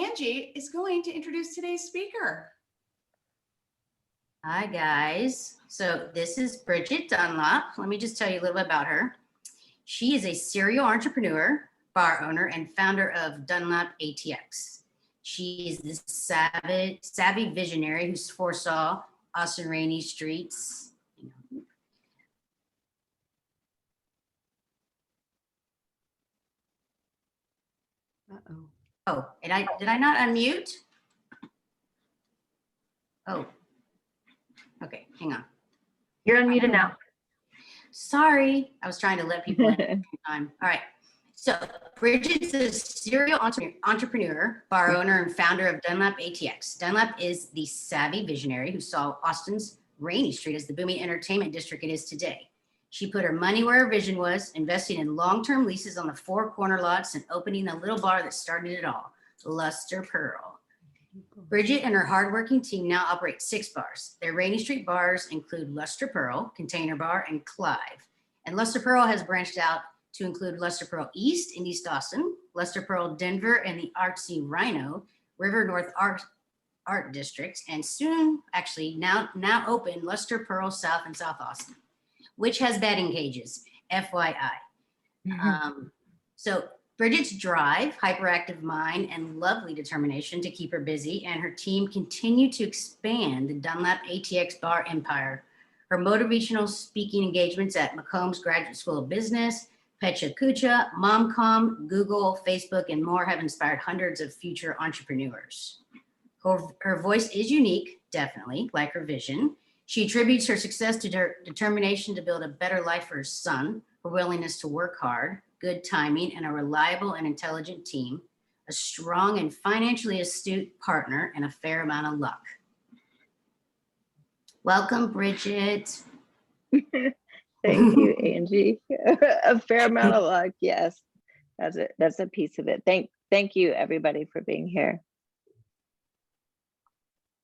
Angie is going to introduce today's speaker. Hi guys. So this is Bridget Dunlap. Let me just tell you a little bit about her. She is a serial entrepreneur, bar owner, and founder of Dunlap ATX. She is the savvy visionary who foresaw Lustre Rainey Streets. Oh, and did I not unmute? Oh, okay, hang on. You're unmuted now. Sorry, I was trying to let people in at the time. All right. So Bridget's a serial entrepreneur, bar owner, and founder of Dunlap ATX. Dunlap is the savvy visionary who saw Austin's Rainey Street as the booming entertainment district it is today. She put her money where her vision was, investing in long-term leases on the 4 corner lots and opening the little bar that started it all, Lustre Pearl. Bridget and her hardworking team now operate 6 bars. Their Rainey Street bars include Lustre Pearl, Container Bar, and Clive. And Lustre Pearl has branched out to include Lustre Pearl East in East Austin, Lustre Pearl Denver and the artsy Rhino, River North Art District, and soon, actually now open Lustre Pearl South in South Austin, which has batting cages, FYI. So Bridget's drive, hyperactive mind, and lovely determination to keep her busy and her team continue to expand the Dunlap ATX bar empire. Her motivational speaking engagements at Macomb's Graduate School of Business, Pecha Kucha, MomCom, Google, Facebook, and more have inspired hundreds of future entrepreneurs. Her voice is unique, definitely, like her vision. She attributes her success to her determination to build a better life for her son, her willingness to work hard, good timing, and a reliable and intelligent team, a strong and financially astute partner, and a fair amount of luck. Welcome, Bridget. Thank you, Angie. A fair amount of luck. Yes, that's it. That's a piece of it. Thank you, everybody, for being here.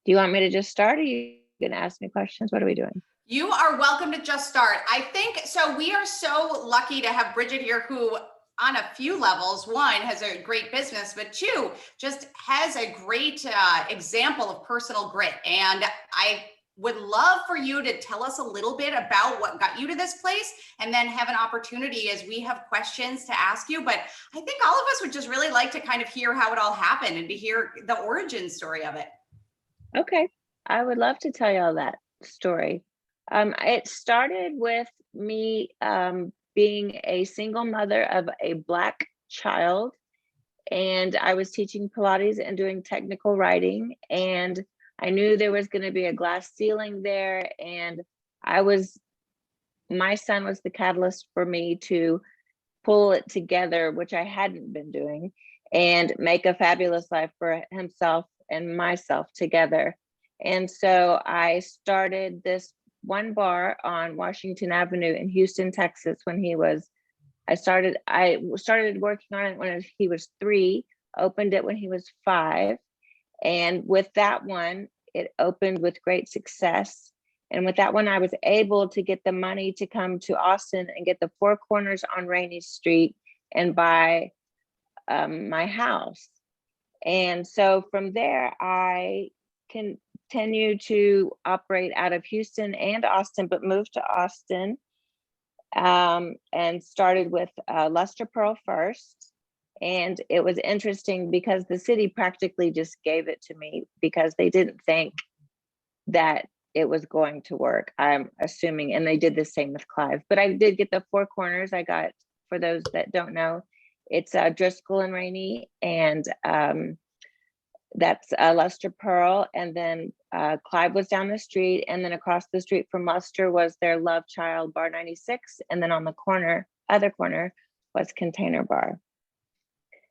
Do you want me to just start, or are you going to ask me questions? What are we doing? You are welcome to just start. I think so. We are so lucky to have Bridget here, who on a few levels, 1, has a great business, but 2, just has a great example of personal grit. And I would love for you to tell us a little bit about what got you to this place, and then have an opportunity as we have questions to ask you. But I think all of us would just really like to kind of hear how it all happened and to hear the origin story of it. Okay, I would love to tell y'all that story. It started with me being a single mother of a Black child, and I was teaching Pilates and doing technical writing, and I knew there was going to be a glass ceiling there, and my son was the catalyst for me to pull it together, which I hadn't been doing, and make a fabulous life for himself and myself together. And so I started this one bar on Washington Avenue in Houston, Texas, I started working on it when he was 3, opened it when he was 5. And with that one, it opened with great success. And with that one, I was able to get the money to come to Austin and get the 4 corners on Rainey Street and buy my house. And so from there, I continued to operate out of Houston and Austin, but moved to Austin and started with Lustre Pearl first. And it was interesting because the city practically just gave it to me because they didn't think that it was going to work, I'm assuming. And they did the same with Clive. But I did get the 4 corners. I got, for those that don't know, it's Driscoll and Rainey, and that's Lustre Pearl. And then Clive was down the street, and then across the street from Lustre was their love child, Bar 96. And then on the other corner was Container Bar.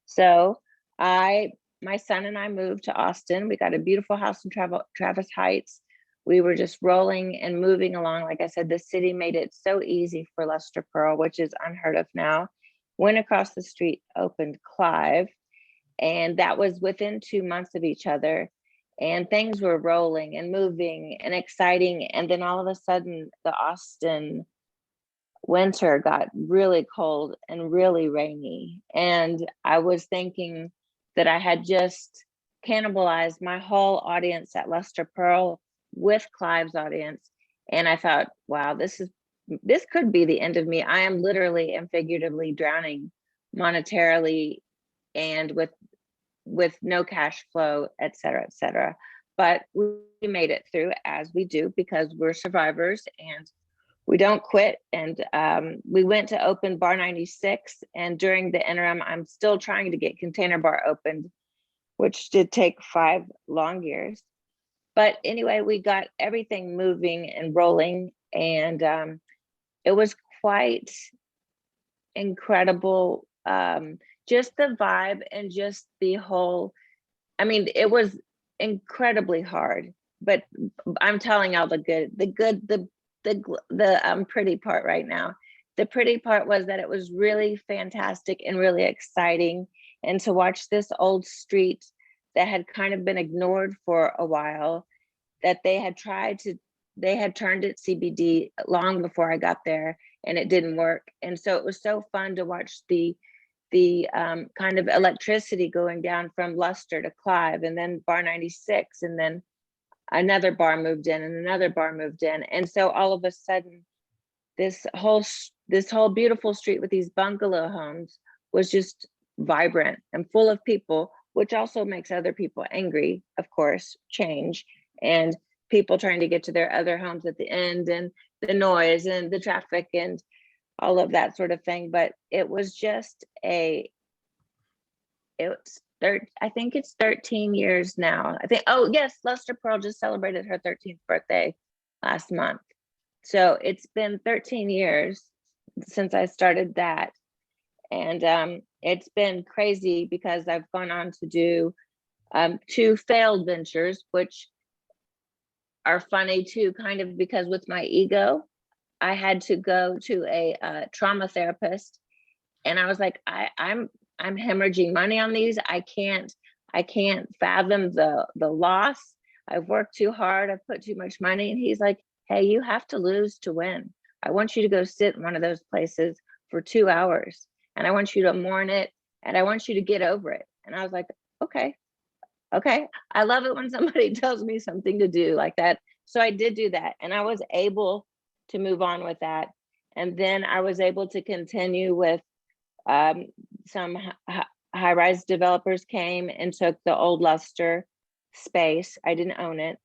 So my son and I moved to Austin. We got a beautiful house in Travis Heights. We were just rolling and moving along. Like I said, the city made it so easy for Lustre Pearl, which is unheard of now. Went across the street, opened Clive, and that was within 2 months of each other. And things were rolling and moving and exciting. And then all of a sudden, the Austin winter got really cold and really rainy. And I was thinking that I had just cannibalize my whole audience at Lustre Pearl with Clive's audience. And I thought, wow, this could be the end of me. I am literally and figuratively drowning monetarily and with no cash flow, et cetera, et cetera. But we made it through, as we do, because we're survivors and we don't quit. And we went to open Bar 96. And during the interim, I'm still trying to get Container Bar opened, which did take 5 long years. But anyway, we got everything moving and rolling. And it was quite incredible. Just the vibe and just the whole, I mean, it was incredibly hard, but I'm telling all the pretty part right now. The pretty part was that it was really fantastic and really exciting. And to watch this old street that had kind of been ignored for a while, that they had turned it CBD long before I got there, and it didn't work. And so it was so fun to watch the kind of electricity going down from Lustre to Clive, and then Bar 96, and then another bar moved in and another bar moved in. And so all of a sudden, this whole beautiful street with these bungalow homes was just vibrant and full of people, which also makes other people angry, of course, change, and people trying to get to their other homes at the end, and the noise and the traffic and all of that sort of thing. But it was just I think it's 13 years now. I think, oh yes, Lustre Pearl just celebrated her 13th birthday last month. So it's been 13 years since I started that. And it's been crazy because I've gone on to do 2 failed ventures, which are funny too, kind of, because with my ego, I had to go to a trauma therapist, and I was like, I'm hemorrhaging money on these. I can't fathom the loss. I've worked too hard. I've put too much money. And he's like, hey, you have to lose to win. I want you to go sit in one of those places for 2 hours, and I want you to mourn it, and I want you to get over it. And I was like, okay. I love it when somebody tells me something to do like that. So I did do that, and I was able to move on with that. And then I was able to continue with some high-rise developers came and took the old Lustre space. I didn't own it.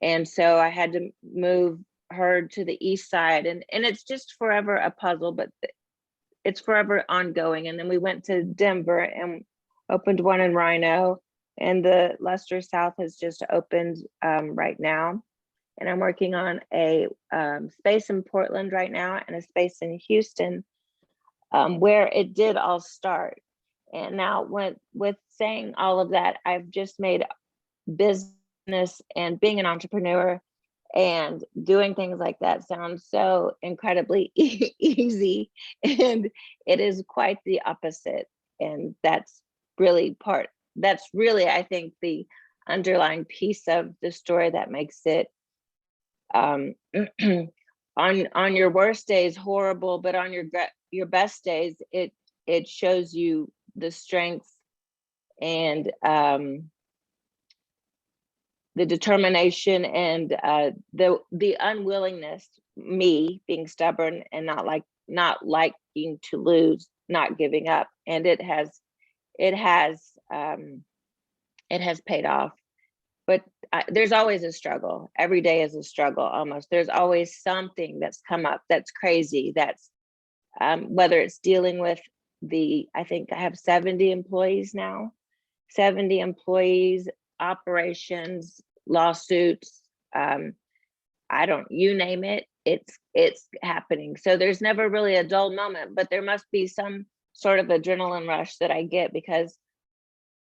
And so I had to move her to the east side, and it's just forever a puzzle, but it's forever ongoing. And then we went to Denver and opened one in Rhino, and the Lustre South has just opened right now. And I'm working on a space in Portland right now and a space in Houston, where it did all start. And now with saying all of that, I've just made business and being an entrepreneur and doing things like that sound so incredibly easy. And it is quite the opposite. And that's really, I think, the underlying piece of the story that makes it on your worst days horrible, but on your best days, it shows you the strength and the determination and the unwillingness, me being stubborn and not liking to lose, not giving up. And it has paid off. But there's always a struggle. Every day is a struggle almost. There's always something that's come up that's crazy. That's whether it's dealing with I think I have 70 employees now, 70 employees, operations, lawsuits, you name it, it's happening. So there's never really a dull moment, but there must be some sort of adrenaline rush that I get because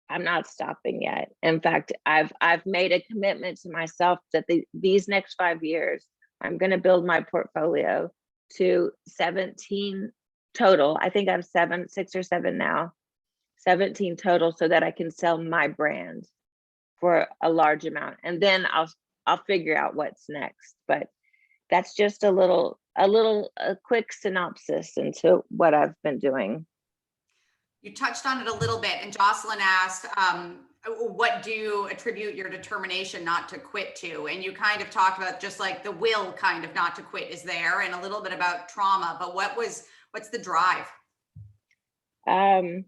I'm not stopping yet. In fact, I've made a commitment to myself that these next 5 years, I'm going to build my portfolio to 17 total. I think I have 6 or 7 now, 17 total, so that I can sell my brand for a large amount. And then I'll figure out what's next. But that's just a quick synopsis into what I've been doing. You touched on it a little bit, and Jocelyn asked, what do you attribute your determination not to quit to? And you kind of talked about just like the will kind of not to quit is there, and a little bit about trauma, but what's the drive? A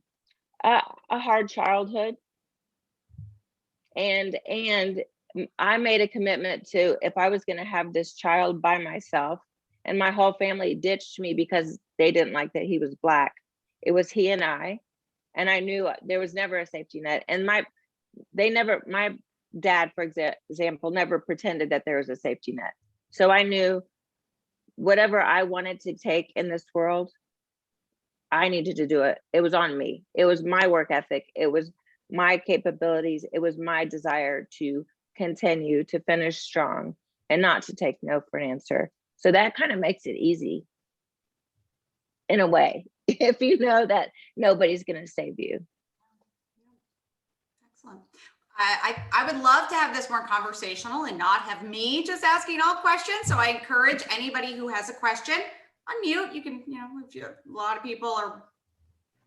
hard childhood. And I made a commitment to, if I was going to have this child by myself, and my whole family ditched me because they didn't like that he was Black. It was he and I knew there was never a safety net. And my dad, for example, never pretended that there was a safety net. So I knew whatever I wanted to take in this world, I needed to do it. It was on me. It was my work ethic. It was my capabilities. It was my desire to continue to finish strong and not to take no for an answer. So that kind of makes it easy in a way, if you know that nobody's going to save you. Excellent. I would love to have this more conversational and not have me just asking all questions. So I encourage anybody who has a question, unmute. You can, if a lot of people are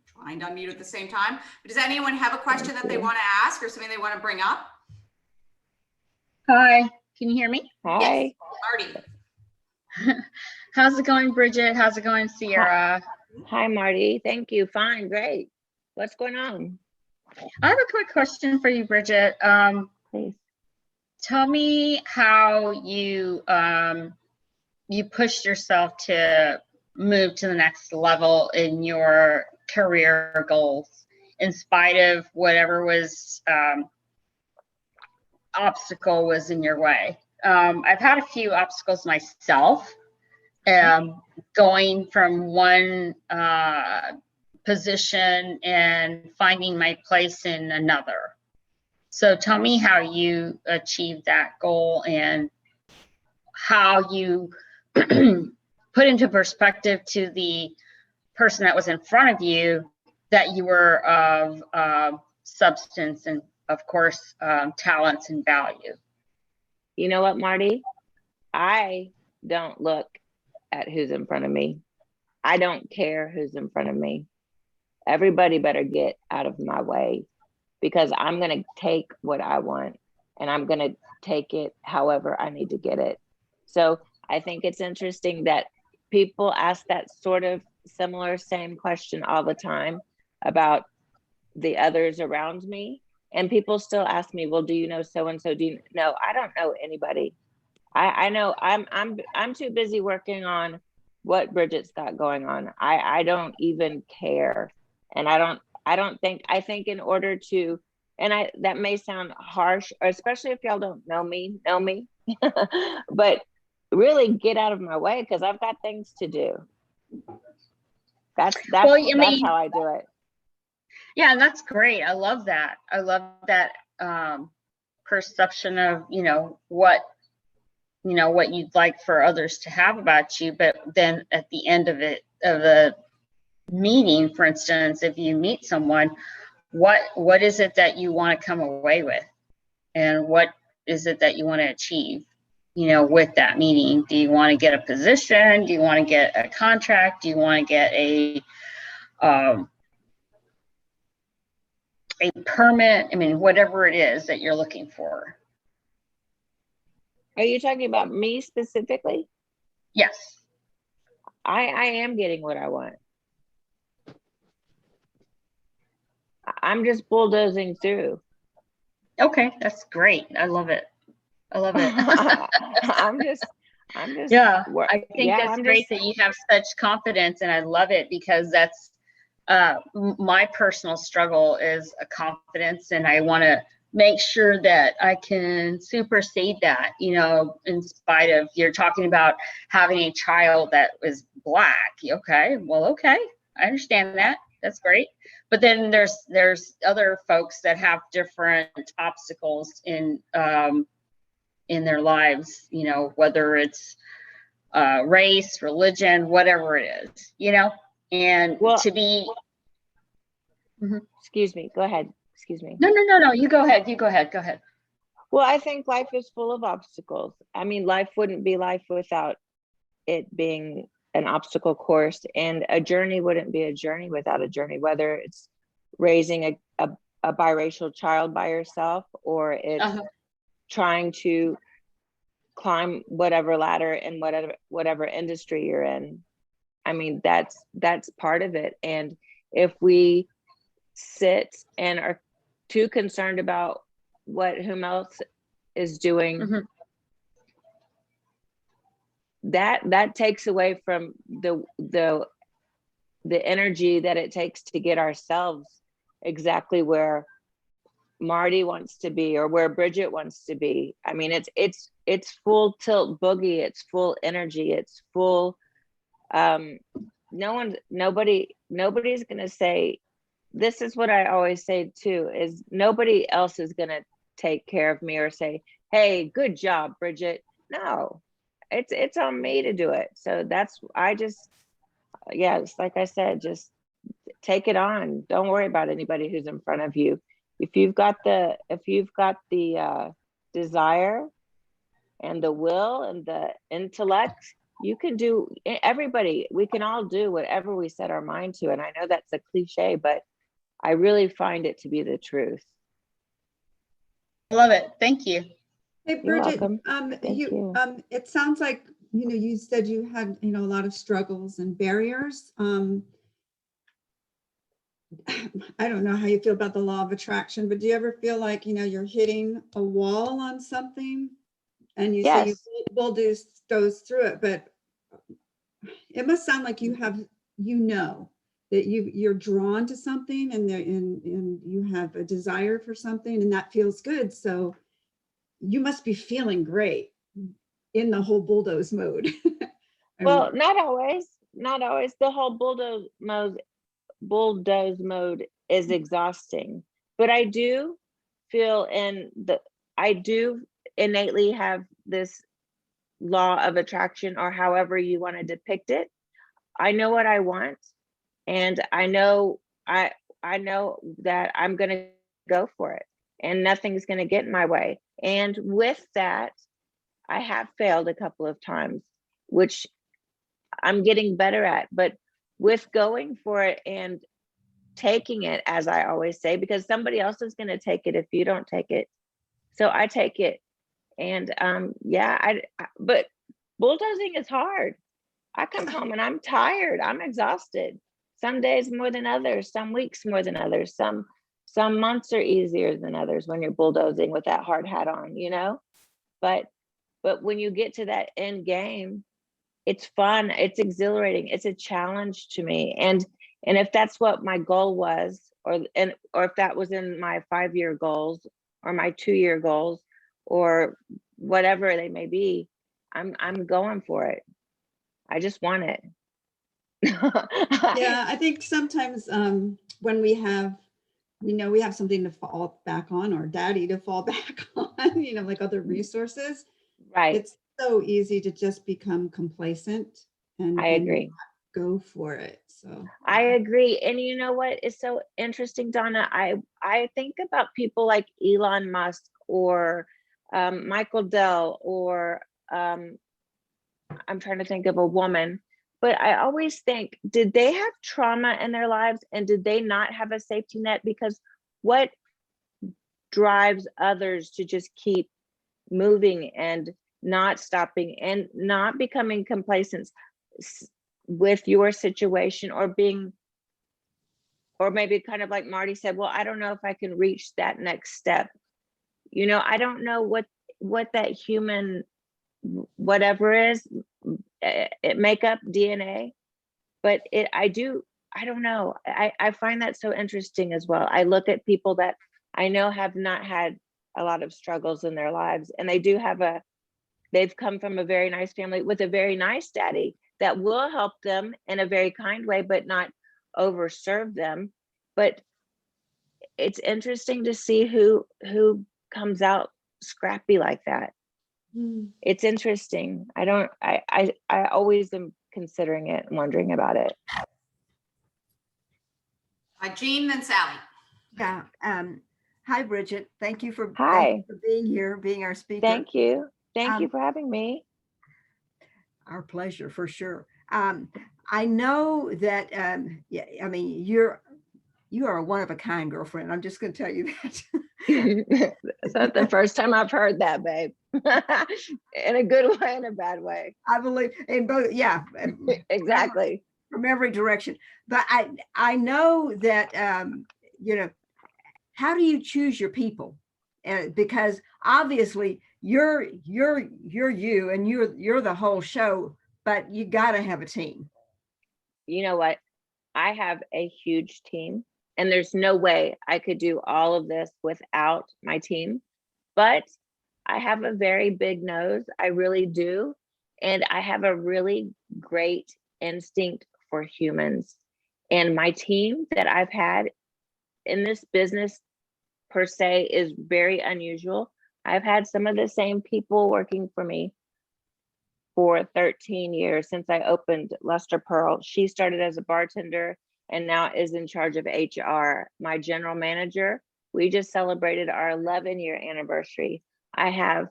trying to unmute at the same time. But does anyone have a question that they want to ask or something they want to bring up? Hi, can you hear me? Hi. Yes, Marty. How's it going, Bridget? How's it going, Sierra? Hi, Marty. Thank you. Fine. Great. What's going on? I have a quick question for you, Bridget. Please. Tell me how you you pushed yourself to move to the next level in your career goals, in spite of whatever was obstacle was in your way. I've had a few obstacles myself, going from one position and finding my place in another. So tell me how you achieved that goal and how you put into perspective to the person that was in front of you that you were of substance and, of course, talents and value. You know what, Marty? I don't look at who's in front of me. I don't care who's in front of me. Everybody better get out of my way, because I'm going to take what I want and I'm going to take it however I need to get it. So I think it's interesting that people ask that sort of similar, same question all the time about the others around me. And people still ask me, well, do you know so-and-so? No, I don't know anybody. I know I'm too busy working on what Bridget's got going on. I don't even care. And I think in order to, and that may sound harsh, or especially if y'all don't know me, but really get out of my way, because I've got things to do. That's how I do it. Yeah, and that's great. I love that. I love that perception of, what you'd like for others to have about you. But then at the end of the meeting, for instance, if you meet someone, what is it that you want to come away with? And what is it that you want to achieve, with that meeting? Do you want to get a position? Do you want to get a contract? Do you want to get a permit? I mean, whatever it is that you're looking for. Are you talking about me specifically? Yes. I am getting what I want. I'm just bulldozing through. Okay, that's great. I love it. I'm just yeah, I think that's great just, that you have such confidence, and I love it, because that's my personal struggle is a confidence, and I want to make sure that I can supersede that, in spite of, you're talking about having a child that was Black. Okay, well, okay, I understand that. That's great. But then there's other folks that have different obstacles in their lives, whether it's race, religion, whatever it is, and to be. Excuse me. Go ahead. Excuse me. No. You go ahead. Go ahead. Well, I think life is full of obstacles. I mean, life wouldn't be life without it being an obstacle course, and a journey wouldn't be a journey without a journey, whether it's raising a biracial child by yourself, or it's Uh-huh. trying to climb whatever ladder in whatever industry you're in. I mean, that's part of it. And if we sit and are too concerned about what whom else is doing, Mhm. that takes away from the energy that it takes to get ourselves exactly where Marty wants to be, or where Bridget wants to be. I mean, it's full tilt boogie, it's full energy, it's full, nobody's gonna say, this is what I always say too, is nobody else is gonna take care of me or say, hey, good job, Bridget. No, it's on me to do it. So it's like I said, just take it on. Don't worry about anybody who's in front of you. If you've got the desire and the will and the intellect, you can do, everybody, we can all do whatever we set our mind to. And I know that's a cliche, but I really find it to be the truth. Love it. Thank you. Hey, You're Bridget, welcome. Thank you. it sounds like, you said you had, a lot of struggles and barriers. I don't know how you feel about the law of attraction, but do you ever feel like, you're hitting a wall on something and you say you Yes. bulldoze through it, but it must sound like you have, that you're drawn to something and you have a desire for something and that feels good. So you must be feeling great in the whole bulldoze mode. Well, not always. The whole bulldoze mode is exhausting, but I do innately have this law of attraction, or however you want to depict it. I know what I want, and I know that I'm going to go for it, and nothing's going to get in my way. And with that, I have failed a couple of times, which I'm getting better at, but with going for it and taking it, as I always say, because somebody else is going to take it if you don't take it. So I take it. And but bulldozing is hard. I come home and I'm tired. I'm exhausted. Some days more than others, some weeks more than others, some months are easier than others when you're bulldozing with that hard hat on, But when you get to that end game, it's fun, it's exhilarating, it's a challenge to me. And if that's what my goal was, or if that was in my 5-year goals or my 2-year goals or whatever they may be, I'm going for it. I just want it. Yeah, I think sometimes when we have something to fall back on, or daddy to fall back on, like other resources, Right. it's so easy to just become complacent and I agree. not go for it. So I agree. And you know what is so interesting, Donna? I think about people like Elon Musk or Michael Dell, or I'm trying to think of a woman, but I always think, did they have trauma in their lives, and did they not have a safety net? Because what drives others to just keep moving and not stopping and not becoming complacent with your situation, or maybe kind of like Marty said, well, I don't know if I can reach that next step. I don't know what that human whatever is, it makeup, DNA, but I don't know. I find that so interesting as well. I look at people that I know have not had a lot of struggles in their lives, and they've come from a very nice family with a very nice daddy that will help them in a very kind way, but not overserve them. But it's interesting to see who comes out scrappy like that. It's interesting. I always am considering it and wondering about it. Jean, then Sally. Yeah. Hi, Bridget. Thank you for being here, being our speaker. Thank you. Thank you for having me. Our pleasure, for sure. I know that, you're You are a one of a kind girlfriend. I'm just going to tell you that. It's not the first time I've heard that, babe. In a good way and a bad way. I believe in both. Yeah, Exactly. from every direction. But I know that you know, how do you choose your people? Because obviously you're you and you're the whole show, but you got to have a team. You know what? I have a huge team, and there's no way I could do all of this without my team. But I have a very big nose. I really do. And I have a really great instinct for humans. And my team that I've had in this business per se is very unusual. I've had some of the same people working for me for 13 years since I opened Lustre Pearl. She started as a bartender and now is in charge of HR. My general manager, we just celebrated our 11-year anniversary. I have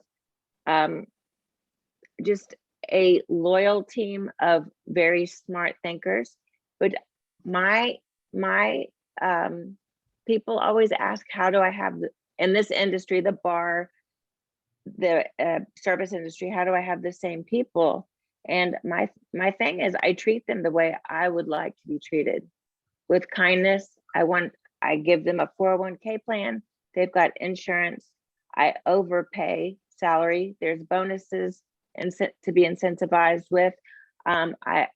just a loyal team of very smart thinkers, but my people always ask, how do I have in this industry, the bar, the service industry, how do I have the same people? And my thing is, I treat them the way I would like to be treated, with kindness. I give them a 401k plan. They've got insurance. I overpay salary. There's bonuses and to be incentivized with. I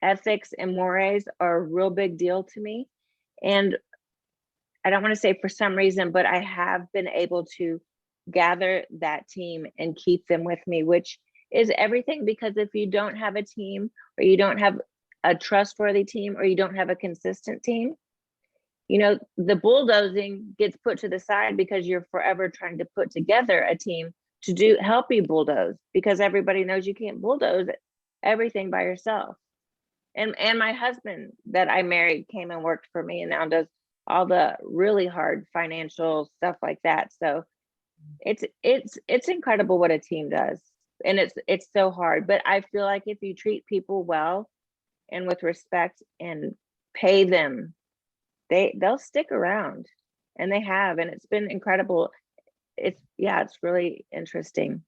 ethics and mores are a real big deal to me. And I don't want to say for some reason, but I have been able to gather that team and keep them with me, which is everything. Because if you don't have a team, or you don't have a trustworthy team, or you don't have a consistent team, you know, the bulldozing gets put to the side because you're forever trying to put together a team to help you bulldoze, because everybody knows you can't bulldoze everything by yourself. And my husband that I married came and worked for me and now does all the really hard financial stuff like that. So it's incredible what a team does. And it's so hard, but I feel like if you treat people well and with respect and pay them, they'll stick around, and they have, and it's been incredible. It's really interesting.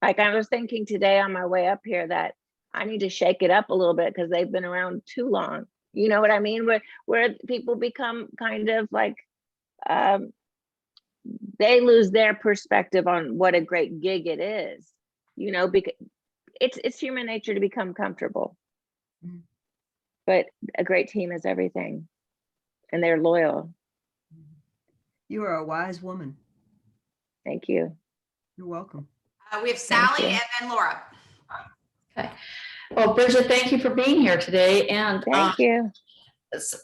Like, I was thinking today on my way up here that I need to shake it up a little bit because they've been around too long. You know what I mean? Where people become kind of like, they lose their perspective on what a great gig it is, you know, because it's human nature to become comfortable. But a great team is everything, and they're loyal. You are a wise woman. Thank you. You're welcome. We have Sally you. and then Laura. Okay. Well, Bridget, thank you for being here today. And Thank you.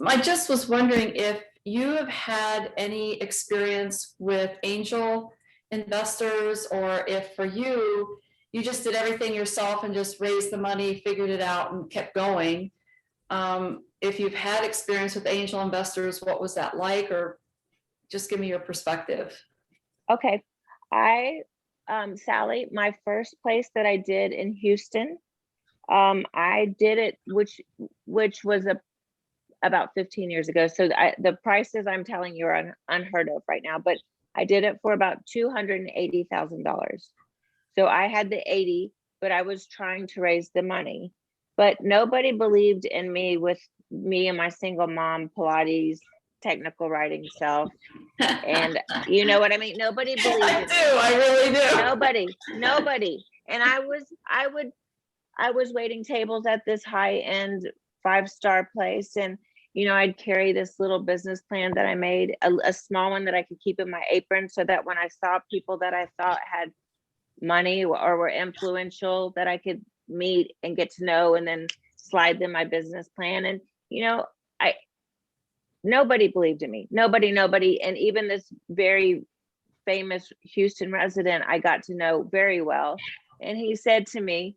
I just was wondering if you have had any experience with angel investors, or if for you, you just did everything yourself and just raised the money, figured it out, and kept going. If you've had experience with angel investors, what was that like? Or just give me your perspective. Okay. Sally, my first place that I did in Houston, I did it, which was about 15 years ago. So the prices I'm telling you are unheard of right now, but I did it for about $280,000. So I had the 80, but I was trying to raise the money, but nobody believed in me, with me and my single mom Pilates technical writing self. And you know what I mean? Nobody believed in me. I really do. Nobody. And I was waiting tables at this high-end 5-star place, and you know, I'd carry this little business plan that I made, a small one that I could keep in my apron, so that when I saw people that I thought had money or were influential, that I could meet and get to know, and then slide them my business plan. And you know, nobody believed in me. Nobody. And even this very famous Houston resident I got to know very well, and he said to me,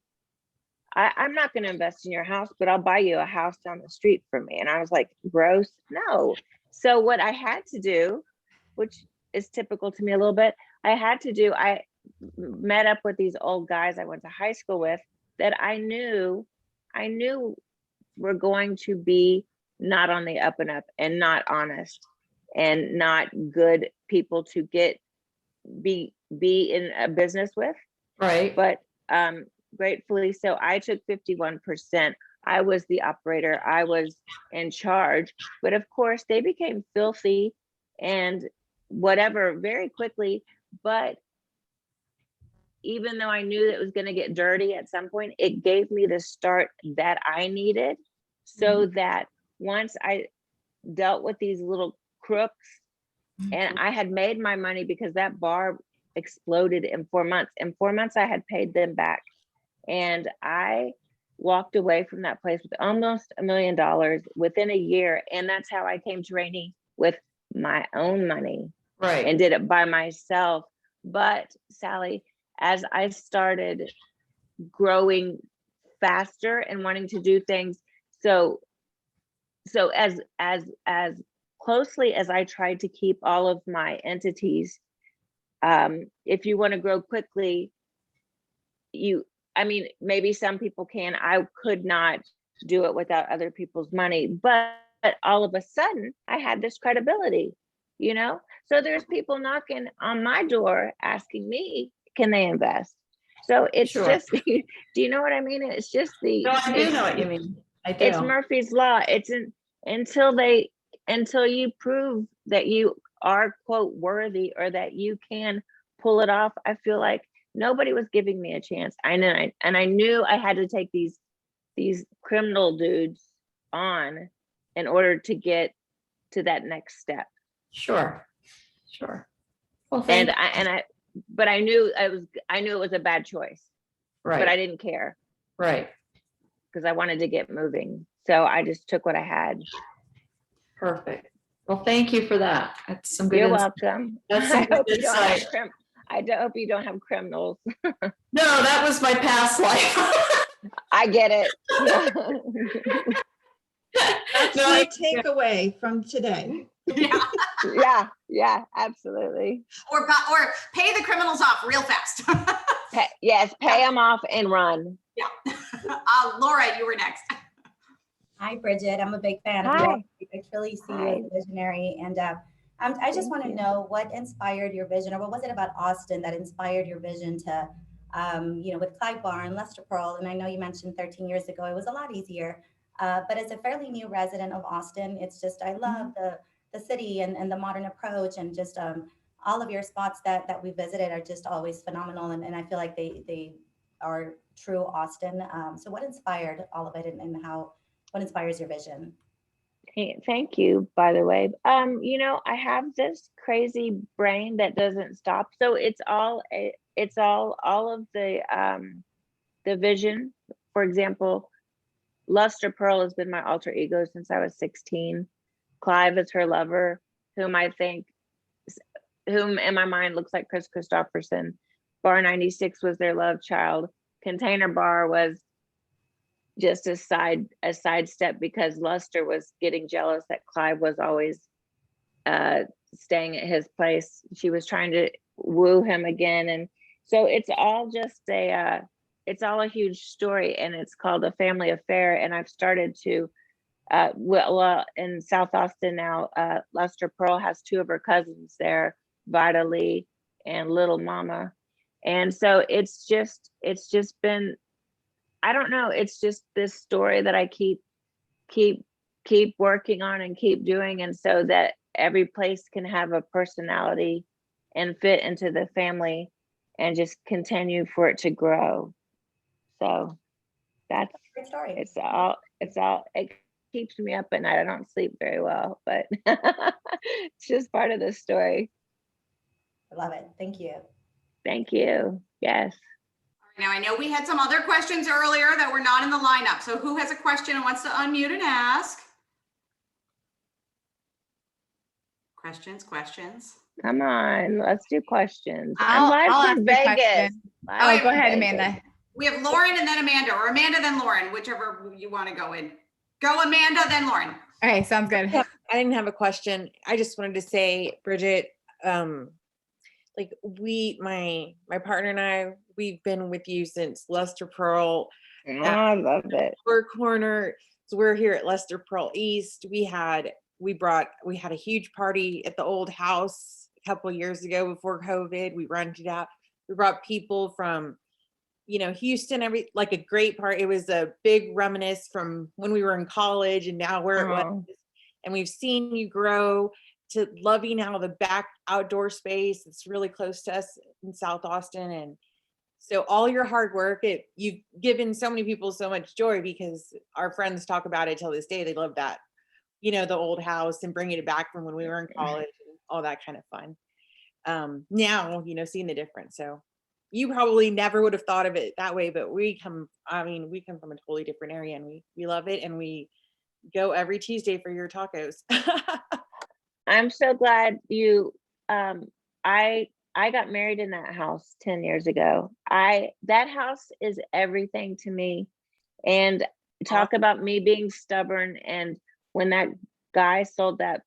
I'm not going to invest in your house, but I'll buy you a house down the street from me. And I was like, gross, no. So what I had to do, which is typical to me a little bit, I met up with these old guys I went to high school with that I knew were going to be not on the up and up, and not honest, and not good people to be in a business with. Right. But gratefully, so I took 51%. I was the operator, I was in charge, but of course they became filthy and whatever very quickly. But even though I knew that it was going to get dirty at some point, it gave me the start that I needed, so that once I dealt with these little crooks, and I had made my money, because that bar exploded in 4 months. In 4 months, I had paid them back. And I walked away from that place with almost $1 million within a year. And that's how I came to Rainey, with my own money, Right. and did it by myself. But Sally, as I started growing faster and wanting to do things, so as closely as I tried to keep all of my entities, if you want to grow quickly, I mean, maybe some people can. I could not do it without other people's money, but all of a sudden I had this credibility, you know? So there's people knocking on my door asking me, can they invest? So it's Sure. just, do you know what I mean? It's just No, I do know what you mean. I do. it's Murphy's Law. It's until you prove that you are, quote, worthy, or that you can pull it off. I feel like nobody was giving me a chance. I knew I had to take these criminal dudes on in order to get to that next step. Sure. Well, But I knew it was a bad choice. right. But I didn't care, Right. because I wanted to get moving. So I just took what I had. Perfect. Well, thank you for that. That's some good You're insight. welcome. That's some I good hope you don't have insight. I hope you don't have criminals. No, that was my past life. I get it. That's No, my takeaway from today. Yeah, absolutely. Or pay the criminals off real fast. Pay them off and run. Yeah. Laura, you were next. Hi, Bridget. I'm a big fan of Hi. you. I truly see you Hi. as a visionary. And I just want to know what inspired your vision, or what was it about Austin that inspired your vision to, with Clive Bar and Lustre Pearl. And I know you mentioned 13 years ago, it was a lot easier. But as a fairly new resident of Austin, it's just, I love the city and the modern approach, and just all of your spots that we visited are just always phenomenal. And I feel like they are true Austin. So what inspired all of it, and what inspires your vision? Thank you, by the way. I have this crazy brain that doesn't stop. So it's all of the vision. For example, Lustre Pearl has been my alter ego since I was 16. Clive is her lover, whom in my mind looks like Chris Christopherson. Bar 96 was their love child. Container Bar was just a sidestep, because Lustre was getting jealous that Clive was always staying at his place. She was trying to woo him again. And so it's all just it's all a huge story, and it's called A Family Affair. And I've started to, in South Austin now, Lustre Pearl has two of her cousins there, Vida Lee and Little Mama. And so it's just been, I don't know, it's just this story that I keep working on and keep doing. And so that every place can have a personality and fit into the family, and just continue for it to grow. So that's Great story. it keeps me up at night. I don't sleep very well, but it's just part of the story. I love it. Thank you. Thank you. Yes. Now, I know we had some other questions earlier that were not in the lineup. So who has a question and wants to unmute and ask? Questions. Come on, let's do questions. I'll I'm live ask from the Vegas. question. Live Oh, go from ahead, Vegas. Amanda. We have Lauren and then Amanda, or Amanda then Lauren, whichever you want to go in. Go Amanda, then Lauren. Okay, sounds good. Yeah, I didn't have a question. I just wanted to say, Bridget, like my partner and I, we've been with you since Lustre Pearl. Oh, I love it. Four Corner. So we're here at Lustre Pearl East. We had a huge party at the old house a couple years ago before COVID. We rented out. We brought people from, Houston, like a great party. It was a big reminisce from when we were in college and now where it was. And we've seen you grow to loving now the back outdoor space. It's really close to us in South Austin. And so all your hard work, you've given so many people so much joy, because our friends talk about it till this day. They love that, the old house and bringing it back from when we were in college and all that kind of fun. Now, seeing the difference. So you probably never would have thought of it that way, but we come from a totally different area, and we love it. And we go every Tuesday for your tacos. I'm so glad you, I got married in that house 10 years ago. That house is everything to me. And talk about me being stubborn. And when that guy sold that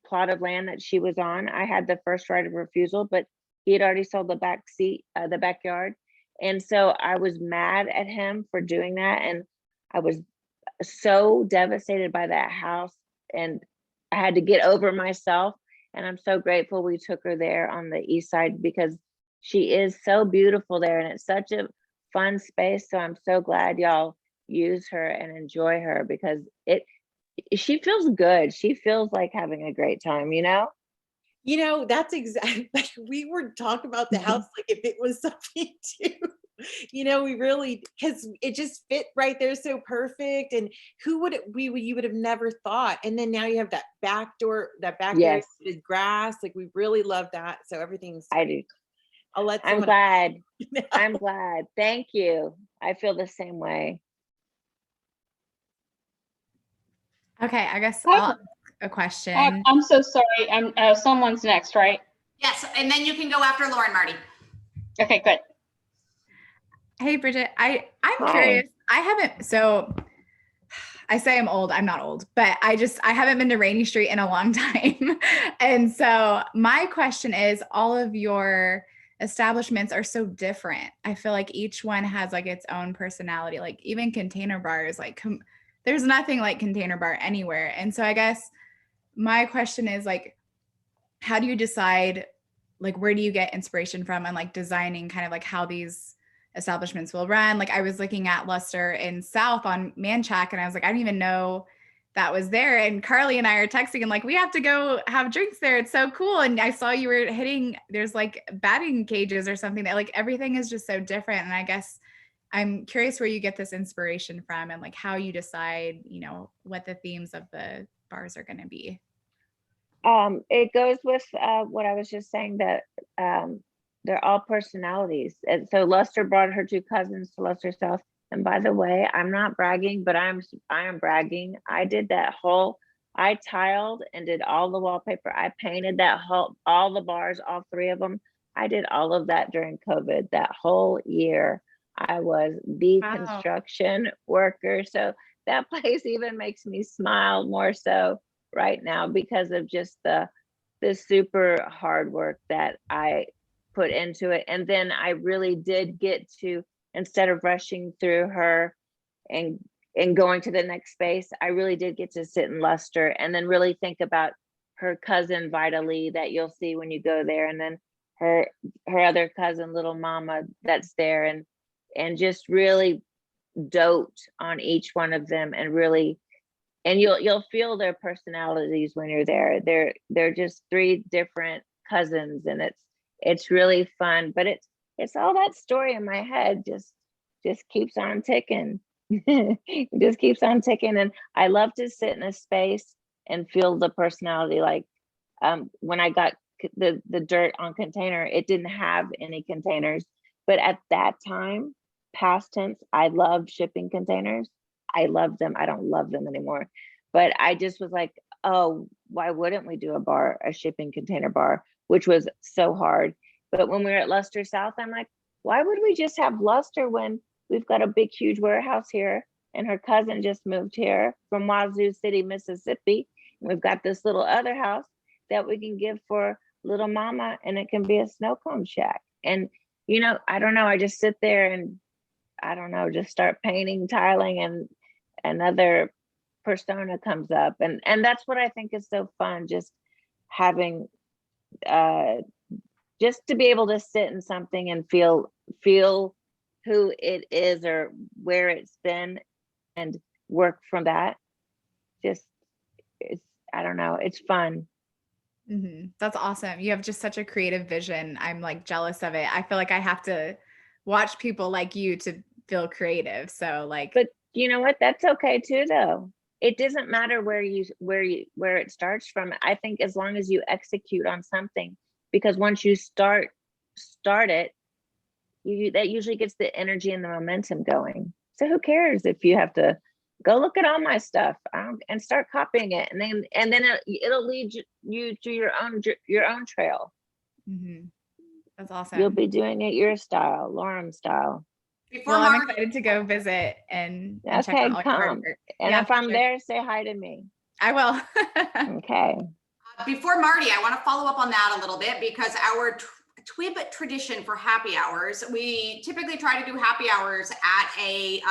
plot of land that she was on, I had the first right of refusal, but he had already sold the backyard. And so I was mad at him for doing that. And I was so devastated by that house, and I had to get over myself. And I'm so grateful we took her there on the east side, because she is so beautiful there, and it's such a fun space. So I'm so glad y'all use her and enjoy her, because she feels good. She feels like having a great time, That's exactly, like, we were talking about the house like if it was something too. We really, because it just fit right there so perfect. And you would have never thought. And then now you have that back door, that back area with grass. Like, we really love that. So everything's, I do. I'm glad. I'm glad. Thank you. I feel the same way. Okay, I guess I'll ask a question. I'm so sorry. Someone's next, right? Yes, and then you can go after Lauren, Marty. Okay, good. Hey, Bridget, I'm Hi. curious. So I say I'm old. I'm not old, but I haven't been to Rainey Street in a long time. And so my question is, all of your establishments are so different. I feel like each one has like its own personality. Like even Container Bar is like, there's nothing like Container Bar anywhere. And so I guess my question is like, how do you decide, like, where do you get inspiration from, and like designing kind of like how these establishments will run? Like, I was looking at Lustre in South on Manchac, and I was like, I didn't even know that was there. And Carly and I are texting and like, we have to go have drinks there. It's so cool. And I saw you were there's like batting cages or something, that like everything is just so different. And I guess I'm curious where you get this inspiration from, and like how you decide, what the themes of the bars are going to be. It goes with what I was just saying, that they're all personalities. And so Lustre brought her two cousins to Lustre South. And by the way, I'm not bragging, but I am bragging. I tiled and did all the wallpaper. I painted all the bars, all three of them. I did all of that during COVID. That whole year, I was the construction worker. So that place even makes me smile more so right now, because of just the super hard work that I put into it. And then I really did get to, instead of rushing through her and going to the next space, I really did get to sit in Lustre and then really think about her cousin Vitally that you'll see when you go there, and then her other cousin Little Mama that's there, and just really dote on each one of them, and really, and you'll feel their personalities when you're there. They're just three different cousins, and it's really fun. But it's all that story in my head just keeps on ticking. It just keeps on ticking. And I love to sit in a space and feel the personality. Like when I got the dirt on Container, it didn't have any containers. But at that time, past tense, I loved shipping containers. I loved them. I don't love them anymore. But I just was like, oh, why wouldn't we do a shipping container bar, which was so hard. But when we were at Lustre South, I'm like, why would we just have Lustre when we've got a big, huge warehouse here, and her cousin just moved here from Wazoo City, Mississippi. And we've got this little other house that we can give for Little Mama, and it can be a snow cone shack. And, I don't know, I just sit there and I don't know, just start painting, tiling, and other persona comes up, and that's what I think is so fun, just having just to be able to sit in something and feel who it is or where it's been and work from that. Just, it's, I don't know, it's fun. That's awesome. You have just such a creative vision. I'm like jealous of it. I feel like I have to watch people like you to feel creative. So like, But you know what? That's okay too, though. It doesn't matter where it starts from. I think as long as you execute on something, because once you start it, that usually gets the energy and the momentum going. So who cares if you have to go look at all my stuff and start copying it, and then it'll lead you to your own trail. That's awesome. You'll be doing it your style, Lauren style. Well, I'm excited to go visit and check out all your come. artwork. And Yeah, if for I'm sure. there, say hi to me. I will. Okay. Before Marty, I want to follow up on that a little bit, because our TWIB tradition for happy hours, we typically try to do happy hours at a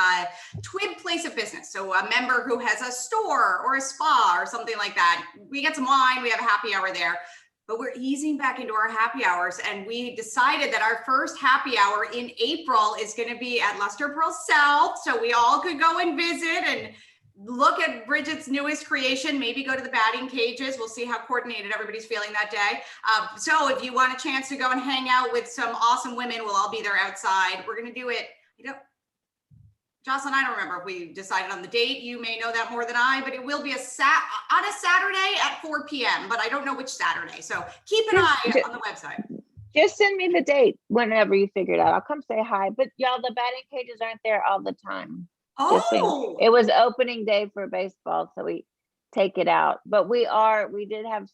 TWIB place of business. So a member who has a store or a spa or something like that, we get some wine, we have a happy hour there. But we're easing back into our happy hours, and we decided that our first happy hour in April is going to be at Lustre Pearl South, so we all could go and visit and look at Bridget's newest creation, maybe go to the batting cages. We'll see how coordinated everybody's feeling that day. So if you want a chance to go and hang out with some awesome women, we'll all be there outside. We're going to do it, Jocelyn, I don't remember if we decided on the date. You may know that more than I, but it will be on a Saturday at 4 p.m., but I don't know which Saturday. So keep an eye on the website. Just send me the date whenever you figure it out. I'll come say hi. But y'all, the batting cages aren't there all the time. Oh, it was opening day for baseball, so we take it out. But we did have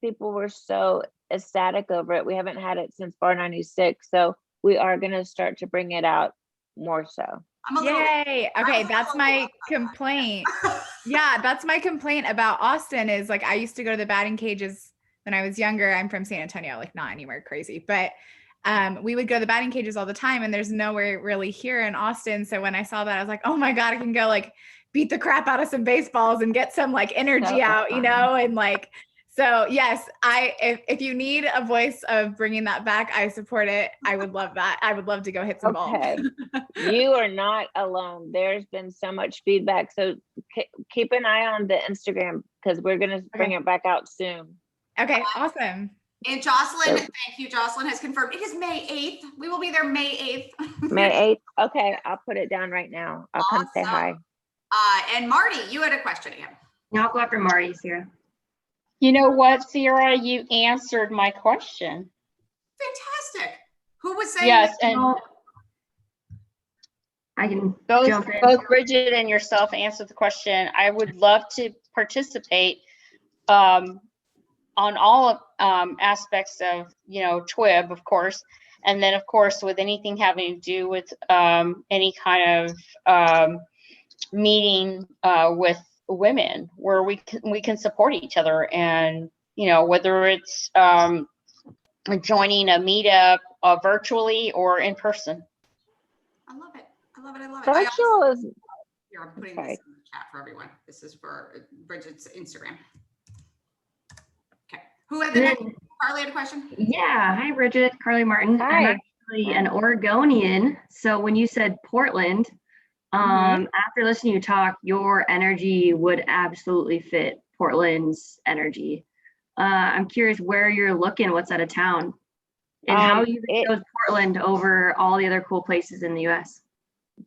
people were so ecstatic over it. We haven't had it since Bar 96, so we are going to start to bring it out more so. Yay. Okay, that's my complaint. Yeah, that's my complaint about Austin is like I used to go to the batting cages when I was younger. I'm from San Antonio, like not anywhere crazy, but we would go to the batting cages all the time, and there's nowhere really here in Austin. So when I saw that, I was like, oh my God, I can go like beat the crap out of some baseballs and get some like energy out, and like, so yes, if you need a voice of bringing that back, I support it. I would love that. I would love to go hit some balls. You are not alone. There's been so much feedback. So keep an eye on the Instagram, because we're going to bring it back out soon. Okay, awesome. And Jocelyn, thank you. Jocelyn has confirmed it is May 8th. We will be there May 8th. May 8th. Okay, I'll put it down right now. I'll come say hi. And Marty, you had a question again. I'll go after Marty, Sierra. You know what, Sierra? You answered my question. Fantastic. Who was saying? Yes, and I can jump in. Both Bridget and yourself answered the question. I would love to participate on all aspects of, TWIB, of course, and then of course with anything having to do with any kind of meeting with women where we can support each other, and whether it's joining a meetup virtually or in person. I love it. I love it. I love it. Virtual is. Here, I'm putting this in the chat for everyone. This is for Bridget's Instagram. Okay. Who had the next? Carly had a question. Yeah. Hi, Bridget. Carly Martin. Hi. I'm actually an Oregonian. So when you said Portland, after listening to you talk, your energy would absolutely fit Portland's energy. I'm curious where you're looking, what's out of town, and how you chose Portland over all the other cool places in the US.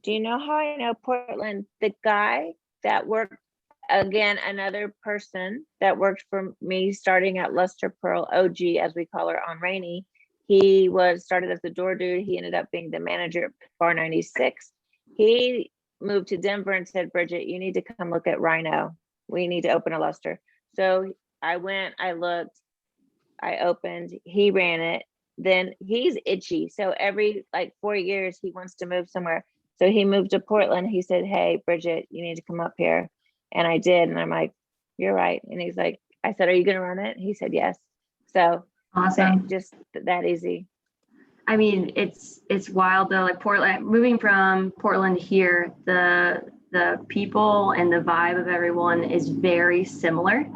Do you know how I know Portland? The guy that worked, again, another person that worked for me starting at Lustre Pearl, OG, as we call her, on Rainey. He started as the door dude. He ended up being the manager at Bar 96. He moved to Denver and said, Bridget, you need to come look at Rhino. We need to open a Lustre. So I went, I looked, I opened, he ran it. Then he's itchy. So every 4 years he wants to move somewhere. So he moved to Portland. He said, hey, Bridget, you need to come up here. And I did. And I'm like, you're right. And he's like, I said, are you going to run it? He said, yes. So awesome. Just that easy. I mean, it's wild though, like Portland, moving from Portland here, the the people and the vibe of everyone is very similar.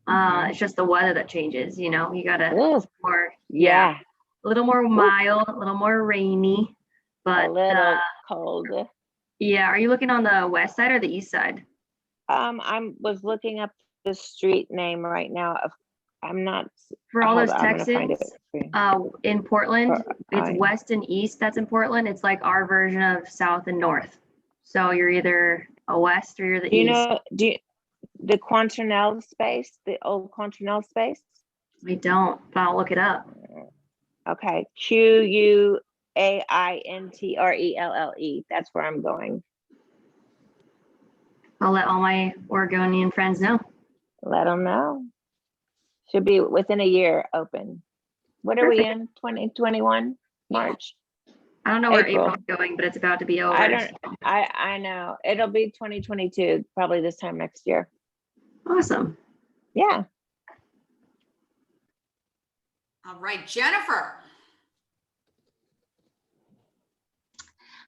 It's just the weather that changes, you know, you gotta more, Yeah, a little more mild, a little more rainy, but a little cold. yeah. Are you looking on the west side or the east side? I was looking up the street name right now. I'm not. For all hold those on, I'm gonna find Texans, it for you. in Portland, it's I- west and east that's in Portland. It's like our version of south and north. So you're either a west or you're the Do you east. know? The Quantrell space, the old Quantrell space? I don't, but I'll look it up. Okay, Quaintrelle. That's where I'm going. I'll let all my Oregonian friends know. Let them know. Should be within a year open. What are we Perfect. in? 2021 March? I don't know where April. April's going, but it's about to be over. I know. It'll be 2022, probably this time next year. Awesome. Yeah. All right, Jennifer.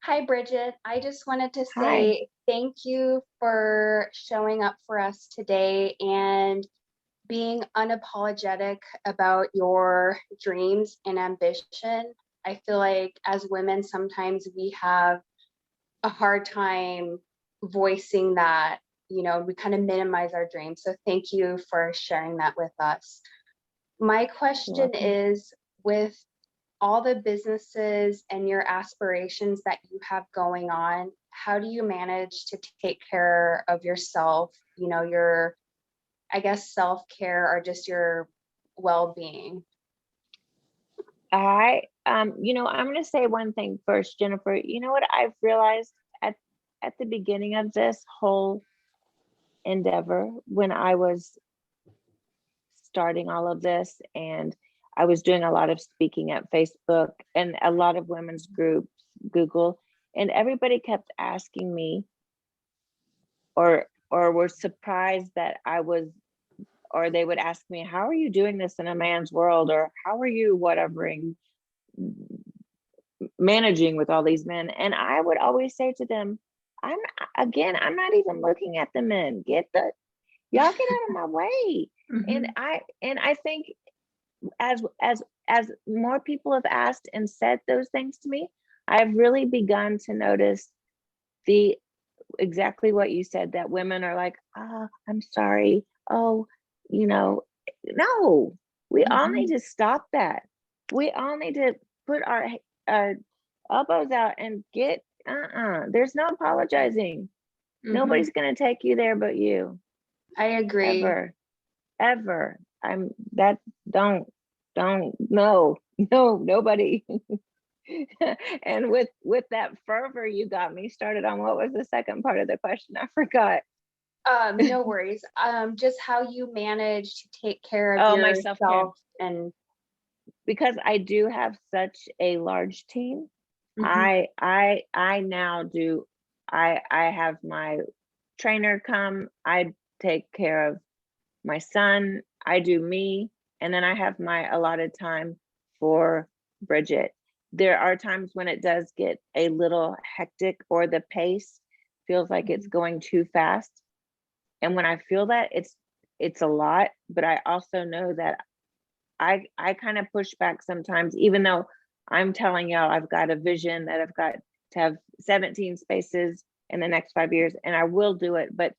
Hi, Bridget. I just wanted to Hi. say thank you for showing up for us today and being unapologetic about your dreams and ambition. I feel like as women, sometimes we have a hard time voicing that, you know, we kind of minimize our dreams. So thank you for sharing that with us. My question is, with all the businesses and your aspirations that you have going on, how do you manage to take care of yourself, you know, your, I guess, self-care or just your well-being? You know, I'm going to say one thing first, Jennifer. You know what I've realized at the beginning of this whole endeavor, when I was starting all of this, and I was doing a lot of speaking at Facebook and a lot of women's groups, Google, and everybody kept asking me or were surprised that I was, or they would ask me, how are you doing this in a man's world? Or how are you managing with all these men? And I would always say to them, I'm not even looking at the men. Y'all get out of my way. And I think as more people have asked and said those things to me, I've really begun to notice exactly what you said, that women are like, oh, I'm sorry. Oh, you know, no, we all need to stop that. We all need to put our elbows out and get, there's no apologizing. Nobody's going to take you there but you. I agree. Ever. No, nobody. And with that fervor, you got me started on, what was the second part of the question? I forgot. No worries. Just how you manage to take care of my yourself self-care. and Because I do have such a large team. I now do, I have my trainer come, I take care of my son, I do me, and then I have my allotted time for Bridget. There are times when it does get a little hectic or the pace feels like it's going too fast. And when I feel that, it's a lot, but I also know that I kind of push back sometimes, even though I'm telling y'all I've got a vision that I've got to have 17 spaces in the next 5 years, and I will do it, but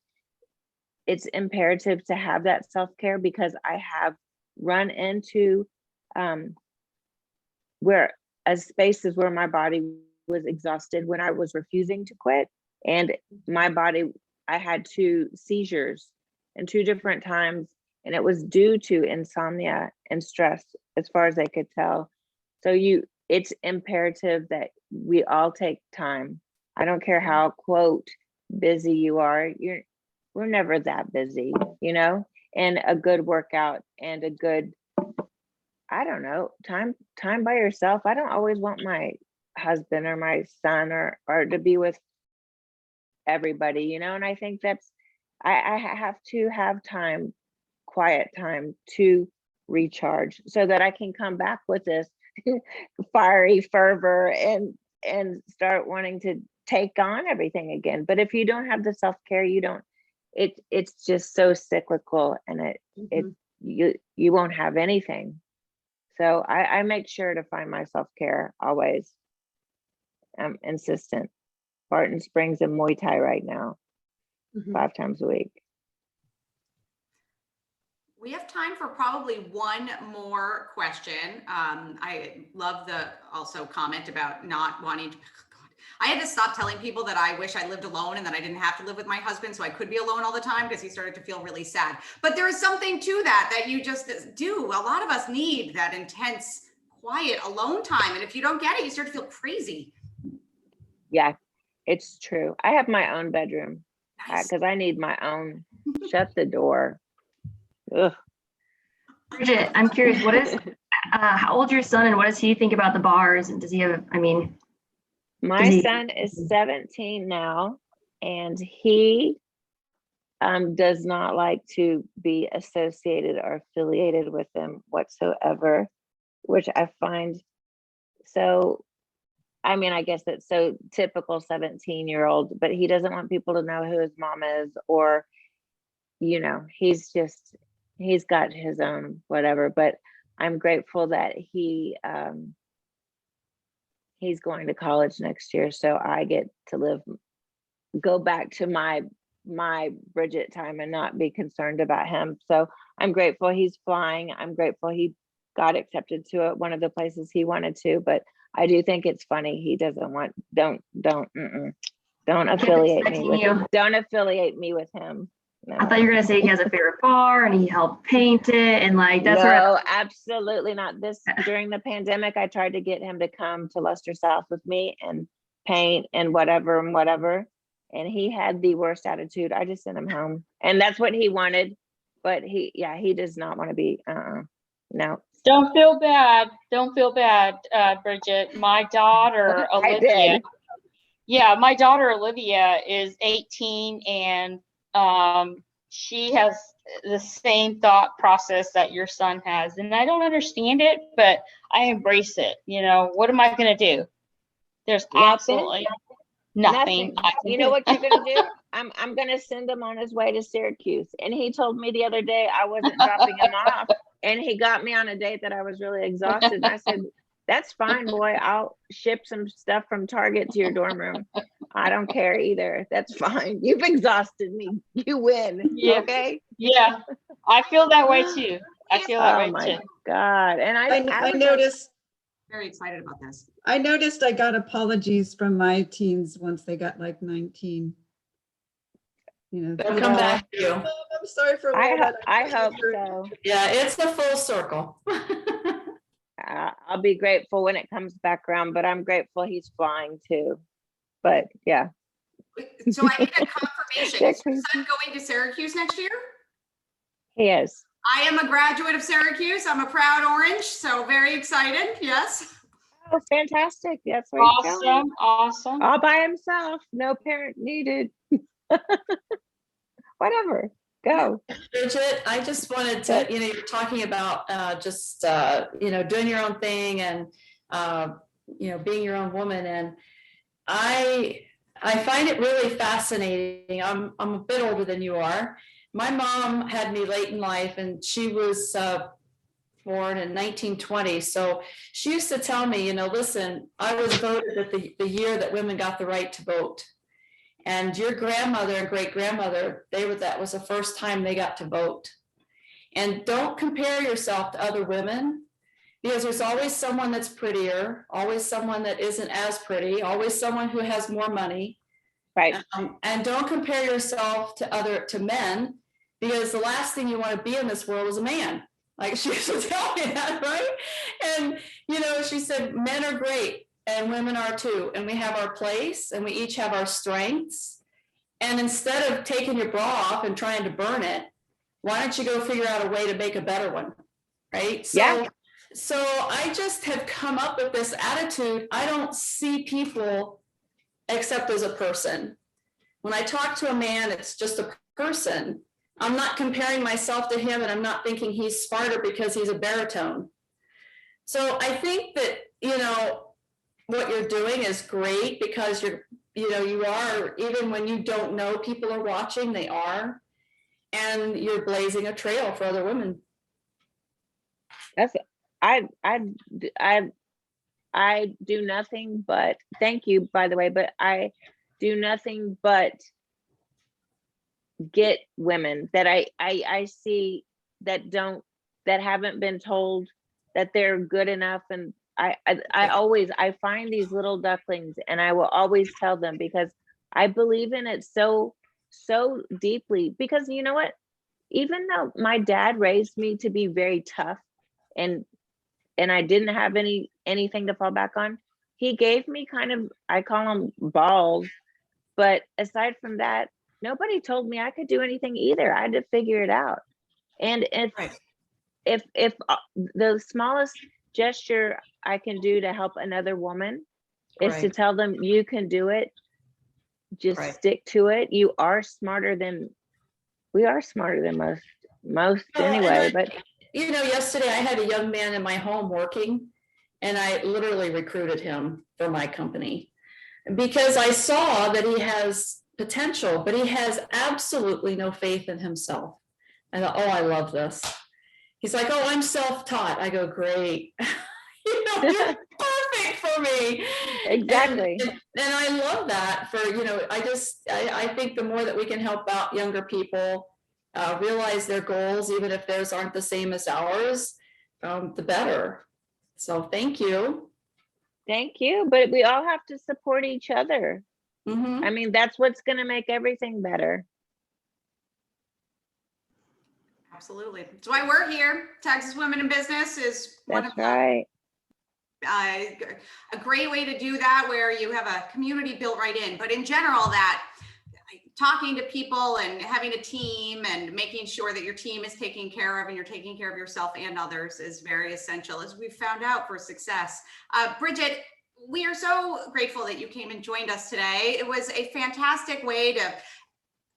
it's imperative to have that self-care, because I have run into spaces where my body was exhausted when I was refusing to quit, and my body, I had 2 seizures in 2 different times, and it was due to insomnia and stress, as far as I could tell. So it's imperative that we all take time. I don't care how, quote, busy you are. We're never that busy, you know, and a good workout and a good, I don't know, time by yourself. I don't always want my husband or my son or to be with everybody, you know, and I think that's, I have to have time, quiet time to recharge so that I can come back with this fiery fervor and start wanting take on everything again. But if you don't have the self-care, you don't, it's just so cyclical, and you won't have anything. So I make sure to find my self-care always. I'm insistent. Barton Springs and Muay Thai right now, 5 times a week. We have time for probably one more question. I love the also comment about not wanting to, I had to stop telling people that I wish I lived alone and that I didn't have to live with my husband so I could be alone all the time, because he started to feel really sad. But there is something to that you just do. A lot of us need that intense, quiet, alone time. And if you don't get it, you start to feel crazy. Yeah, it's true. I have my own bedroom because I need my own. Shut the door. Ugh. Bridget, I'm curious, what is, how old is your son, and what does he think about the bars? And does he have, I mean, my son is 17 now, and he does not like to be associated or affiliated with them whatsoever, which I find so, I mean, I guess that's so typical 17-year-old, but he doesn't want people to know who his mom is, or, you know, he's got his own whatever. But I'm grateful that he's going to college next year, so I get to go back to my Bridget time and not be concerned about him. So I'm grateful he's flying. I'm grateful he got accepted to one of the places he wanted to, but I do think it's funny. He doesn't want, don't affiliate me with him. Don't affiliate me with him. No. I thought you were gonna say he has a favorite bar and he helped paint it, and like that's no, absolutely not. This during the pandemic, I tried to get him to come to Lustre South with me and paint and whatever, and he had the worst attitude. I just sent him home, and that's what he wanted, but he does not want to be. No. Don't feel bad. Don't feel bad, Bridget. My daughter Olivia. Yeah, my daughter Olivia is 18, and she has the same thought process that your son has, and I don't understand it, but I embrace it. You know, what am I going to do? There's absolutely nothing. You know what you're going to do? I'm going to send him on his way to Syracuse. And he told me the other day I wasn't dropping him off, and he got me on a date that I was really exhausted. And I said, that's fine, boy. I'll ship some stuff from Target to your dorm room. I don't care either. That's fine. You've exhausted me. You win. Yeah. Okay. Yeah. I feel that way too. I feel that way too. Oh my God. And I noticed, Very excited about this. I noticed I got apologies from my teens once they got like 19. You know, They'll come back to you. I'm sorry for I hope so. Yeah, it's the full circle. I'll be grateful when it comes back around, but I'm grateful he's flying too. But yeah. So I need a confirmation. Is your son going to Syracuse next year? He is. I am a graduate of Syracuse. I'm a proud Orange, so very excited. Yes. Oh, fantastic. That's where he's going. Awesome. All by himself. No parent needed. Whatever. Go. Bridget, I just wanted to, you're talking about doing your own thing and, being your own woman. And I find it really fascinating. I'm a bit older than you are. My mom had me late in life, and she was born in 1920. So she used to tell me, listen, I was voted at the year that women got the right to vote. And your grandmother and great grandmother, that was the first time they got to vote. And don't compare yourself to other women, because there's always someone that's prettier, always someone that isn't as pretty, always someone who has more money. Right. And don't compare yourself to men, because the last thing you want to be in this world is a man. Like she used to tell me that, right? And she said, men are great. And women are too. And we have our place, and we each have our strengths. And instead of taking your bra off and trying to burn it, why don't you go figure out a way to make a better one? Right. So I just have come up with this attitude. I don't see people except as a person. When I talk to a man, it's just a person. I'm not comparing myself to him, and I'm not thinking he's smarter because he's a baritone. So I think that, what you're doing is great, because you're you know, you are, even when you don't know people are watching, they are, and you're blazing a trail for other women. That's I do nothing but, thank you, by the way, but I do nothing but get women that I see that haven't been told that they're good enough. And I find these little ducklings, and I will always tell them, because I believe in it so deeply. Because you know what, even though my dad raised me to be very tough, and I didn't have anything to fall back on, he gave me kind of, I call them balls, but aside from that, nobody told me I could do anything either. I had to figure it out. And if the smallest gesture I can do to help another woman is to tell them, you can do it, just stick to it. We are smarter than most anyway. But you know, yesterday I had a young man in my home working, and I literally recruited him for my company because I saw that he has potential, but he has absolutely no faith in himself. I thought, oh, I love this. He's like, oh, I'm self-taught. I go, great. You know, you're perfect for me. Exactly. And I love that for, you know, I think the more that we can help out younger people realize their goals, even if theirs aren't the same as ours, the better. So thank you. Thank you. But we all have to support each other. Mm-hmm. I mean, that's what's going to make everything better. Absolutely. That's why we're here. Texas Women in Business is one of the, a great way to do that, where you have a community built right in. But in general, that talking to people and having a team and making sure that your team is taken care of and you're taking care of yourself and others is very essential, as we've found out, for success. Bridget, we are so grateful that you came and joined us today. It was a fantastic way to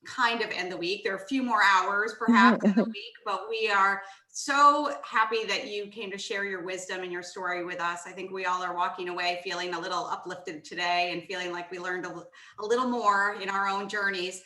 kind of end the week. There are a few more hours perhaps in the week, but we are so happy that you came to share your wisdom and your story with us. I think we all are walking away feeling a little uplifted today and feeling like we learned a little more in our own journeys.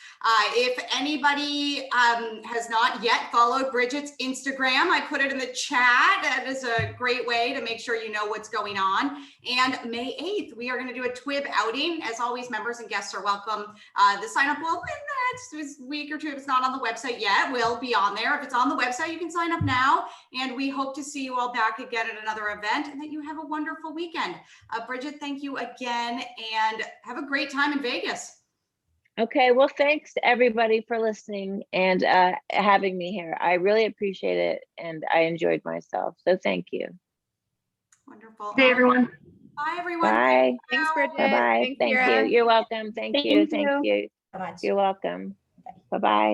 If anybody has not yet followed Bridget's Instagram, I put it in the chat. That is a great way to make sure you know what's going on. And May 8th, we are going to do a TWIB outing. As always, members and guests are welcome. The sign up will, in the next week or two, if it's not on the website yet, will be on there. If it's on the website, you can sign up now. And we hope to see you all back again at another event, and that you have a wonderful weekend. Bridget, thank you again, and have a great time in Vegas. Okay, well, thanks to everybody for listening and having me here. I really appreciate it, and I enjoyed myself. So thank you. Wonderful. Hey, everyone. Bye, everyone. Bye. Thanks, Bridget. Bye-bye. Thanks, Thank Kira. you. You're welcome. Thank you. Thank you. So much. You're welcome. Bye-bye.